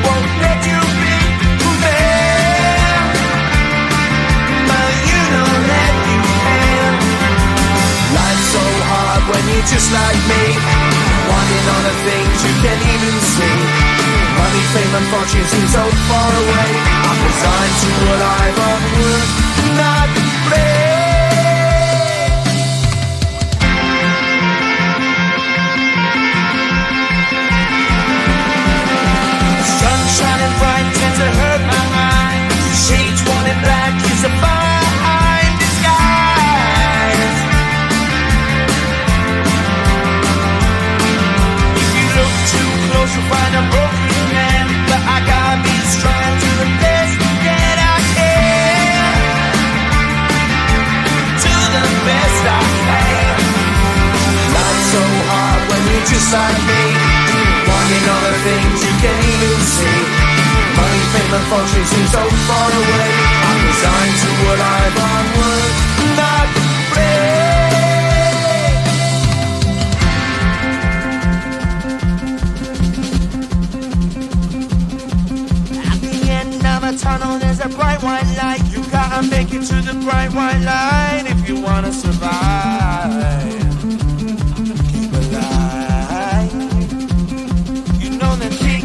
won't let you be man, but you know that you can. Life's so hard when you're just like me, wanting all the things you can't even see. Money, fame and fortune seem so far away. I'm resigned to what I've unworked, not play. Sun shining bright tends to hurt my mind. Shades worn in black is a fine disguise. If you look too close you'll find a broken man, but I gotta be strong to the best that I can. To the best I can. Life's so hard when you're just like me, wanting all the things you can't even see. Money, fame and fortune seem so far away. I'm resigned to what I've unworked, not at the end of a tunnel there's a bright white light. You gotta make it to the bright white light if you wanna survive. Keep alive. You know that kick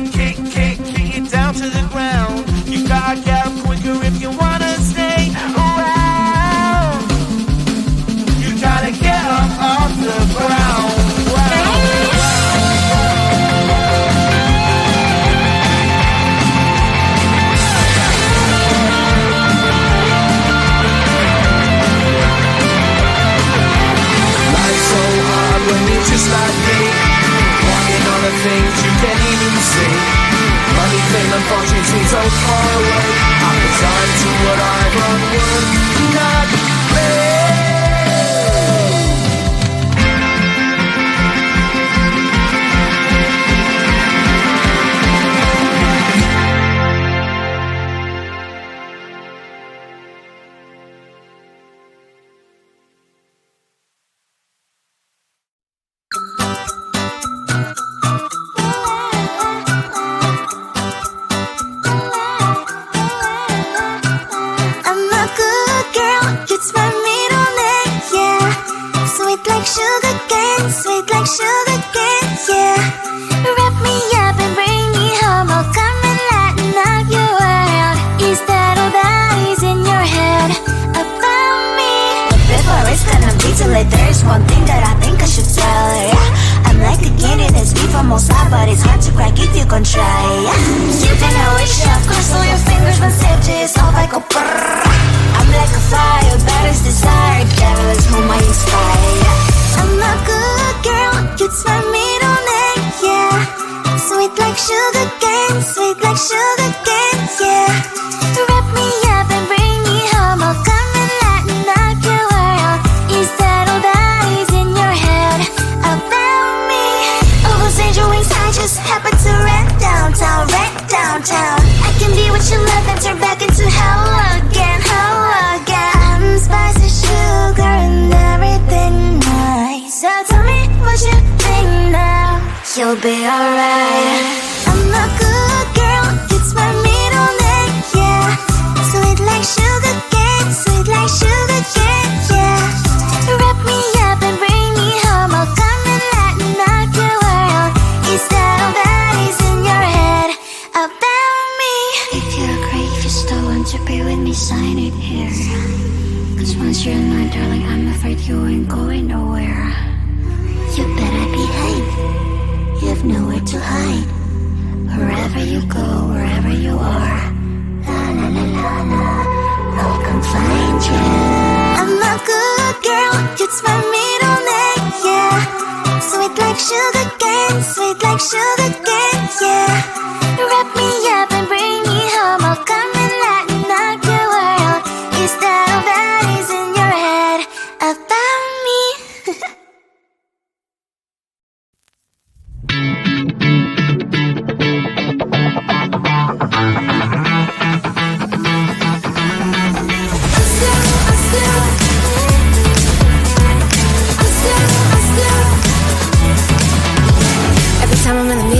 it down to the ground. You gotta get up quicker if you wanna stay around. You gotta get up off the ground. Just like me, wanting all the things you can't even see. Money, fame and fortune seem so far away. I'm resigned to what I've unworked, not there's one thing that I think I should tell her. I'm like a candy that's sweet from outside, but it's hard to crack if you can try. You can always shove, cross all your fingers when safety is off. I go brrrr. I'm like a fire, baddest desire, devil is whom I inspire. I'm a good girl, it's my middle name, yeah. Sweet like sugar cane, sweet like sugar cane, yeah. Wrap me up and bring me home, I'll come and lighten up your world. Is that all that is in your head about me? Overstand your wings, I just happen to rent downtown, I can be what you love and turn back into hell again, I'm spicy sugar and everything nice. So tell me what you think now, you'll be alright. I'm a good girl, it's my middle name, yeah. Sweet like sugar cane, sweet like sugar cane, yeah. Wrap me up and bring me home, I'll come and lighten up your world. Is that all that is in your head about me? If you agree, if you still want to be with me, sign it here. Cause once you're in my darling, I'm afraid you ain't going nowhere. You better behave, you have nowhere to hide. Wherever you go, wherever you are, la la la la la, no one can find you. I'm a good girl, it's my middle name, yeah. Sweet like sugar cane, sweet like sugar cane, yeah. Wrap me up and bring me home, I'll come and lighten up your world. Is that all that is in your head about me? Every time I'm in the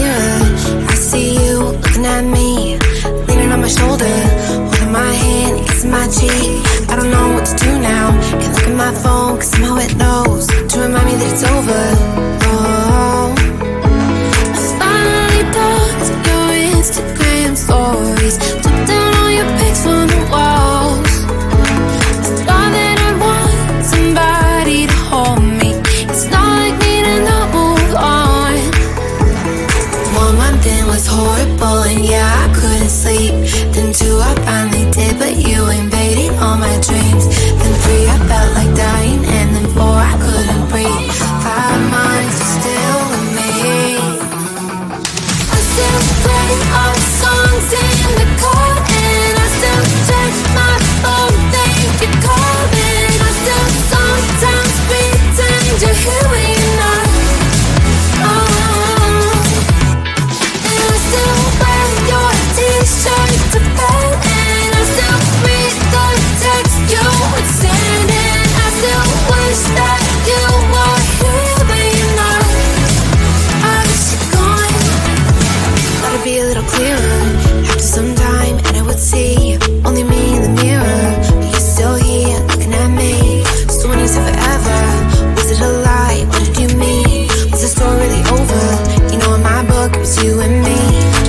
my shoulder, holding my hand, kissing my cheek. I don't know what to do now. Can't look at my phone, cause somehow it knows to remind me that it's over. Oh, I finally blocked your Instagram stories, took down all your pics on the walls. I thought that I'd want somebody to hold me. It's not like me to not move on. 1 month in was horrible, and yeah, I couldn't sleep. Then 2, I finally did, but you invaded all my dreams. Then 3, I felt like dying, and then 4, I couldn't breathe. 5 months, you're still with me. I still play all the songs in the car, and I still check my phone, think you're calling. I still sometimes pretend you're here when you're not. And I still wear your t-shirt to bed, and I still read the text you would send, and I still wish that you were here when you're not. I wish you're gone. Thought it'd be a little clearer after some time, and I would see only me in the mirror, but you're still here looking at me. So when you said forever, was it a lie? What did you mean? Was the story really over? You know, in my book it was you and me.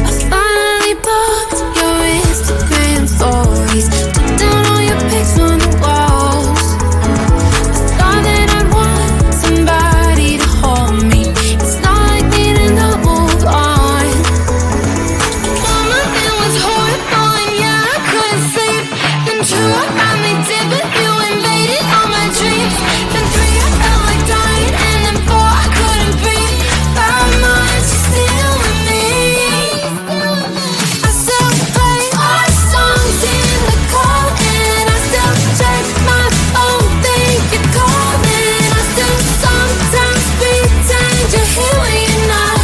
I finally blocked your Instagram stories, took down all your pics on the walls. I thought that I'd want somebody to hold me. It's not like me to not move on. 1 month it was horrible, and yeah, I couldn't sleep. Then 2, I finally did, but you invaded all my dreams. Then 3, I felt like dying, and then 4, I couldn't breathe. 5 months, you're still with me. I still play our songs in the car, and I still check my phone, think you're calling. I still sometimes pretend you're here when you're not.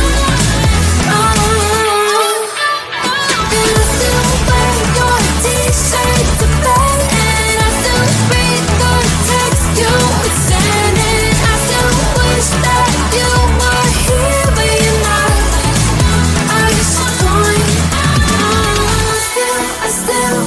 And I still wear your t-shirt to bed, and I still read the text you would send, and I still wish that you were here when you're not. I wish you're gone. I still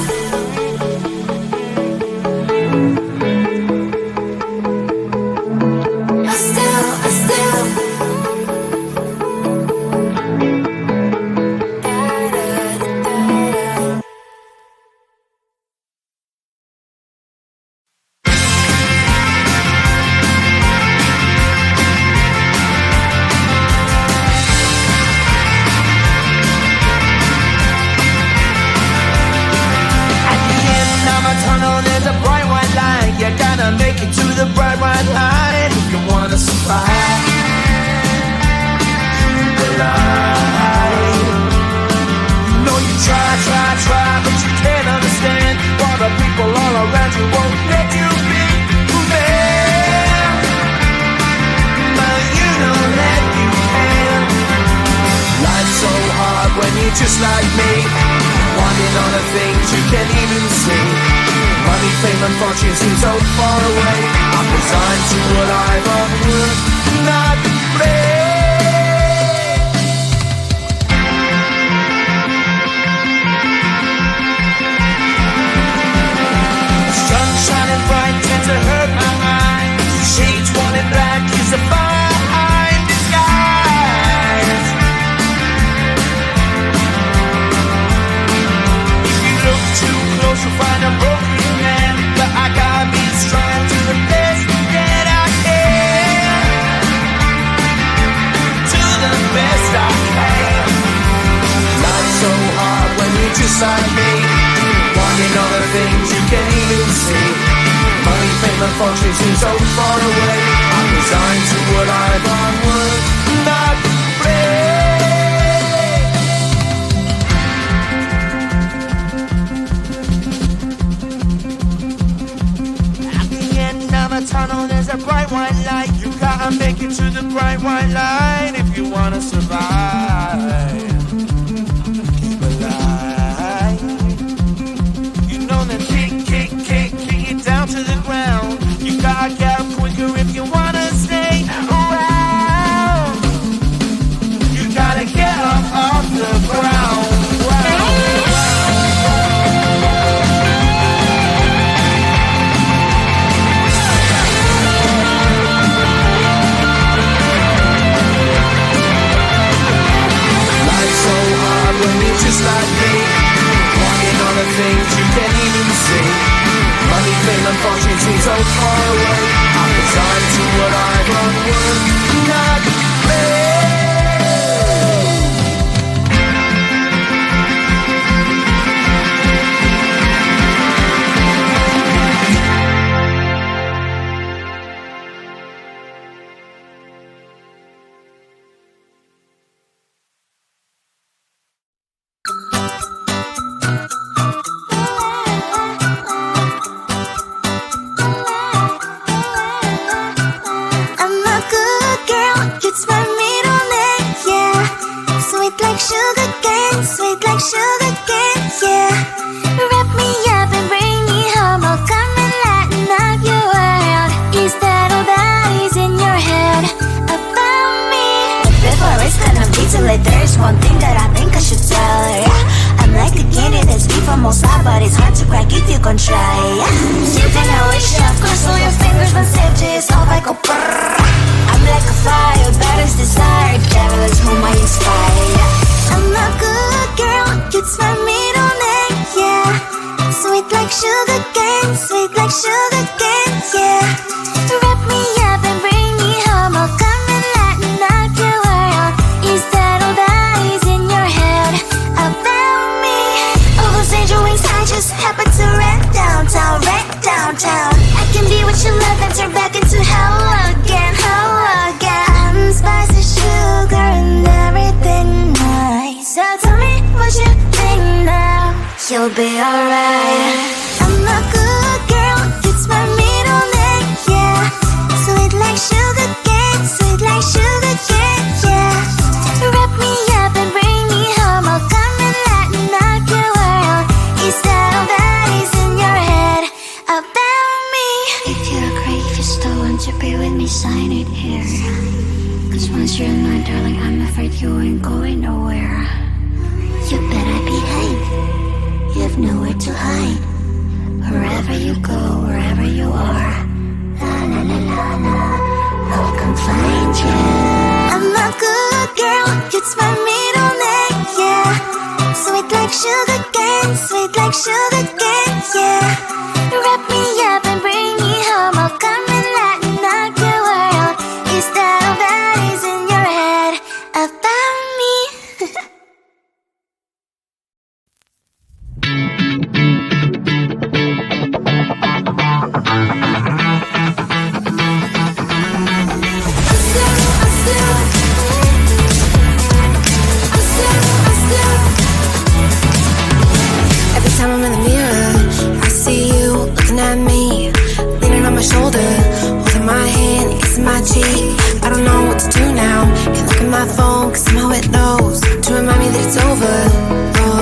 At the end of a tunnel, there's a bright white light. You gotta make it to the bright white light if you wanna survive. The light. You know you try, but you can't understand why the people all around you won't let you be who they are. But you know that you can. Life's so hard when you're just like me, wanting all the things you can't even see. Money, fame, and fortune seem so far away. I'm resigned to a life of work, not play. Sun shining bright tends to hurt my mind. Shades worn in black is a fine disguise. If you look too close, you'll find a broken man. But I gotta be strong to the best that I can. To the best I can. Life's so hard when you're just like me, wanting all the things you can't even see. Money, fame, and fortune seem so far away. I'm resigned to a life on work, not play. At the end of a tunnel, there's a bright white light. You gotta make it to the bright white light if you wanna survive. Keep alive. You know that kick it down to the ground. You gotta get up quicker if you wanna stay around. You gotta get up off the ground. Wow. yeah. Wrap me up and bring me home. I'll come and lighten up your world. Is that all that is in your head about me? But before it's gonna be too late, there's one thing that I think I should tell her, yeah. I'm like the candy that's deep from outside, but it's hard to crack if you can try, yeah. You can always shove, cross all your fingers when safety is off, I go brrrr. I'm like a fire, baddest desire, devil is whom I inspire, yeah. I'm a good girl, it's my middle name, yeah. Sweet like sugar cane, sweet like sugar cane, yeah. Wrap me up and bring me home, I'll come and lighten up your world. Is that all that is in your head about me? All those angel wings I just happen to rent downtown, rent downtown. I can be what you love and turn back into hell again, hell again. Spicy sugar and everything nice. So tell me what you think now. You'll be alright. I'm a good girl, it's my middle name, yeah. Sweet like sugar cane, sweet like sugar cane, yeah. Wrap me up and bring me home, I'll come and lighten up your world. Is that all that is in your head about me? If you agree, if you still want to be with me, sign it here. Cause once you're mine, darling, I'm afraid you ain't going nowhere. You better behave. You have nowhere to hide. Wherever you go, wherever you are, la la la la la, I'll come find you. I'm a good girl, it's my middle name, yeah. Sweet like sugar cane, sweet like sugar cane, yeah. Wrap me up and bring me home, I'll come and lighten up your world. Is that all that is in your head about me? Every time I'm in the mirror, I see you looking at me, leaning on my shoulder, holding my hand, kissing my cheek. I don't know what to do now. Can't look at my phone, cause somehow it knows to remind me that it's over. Oh,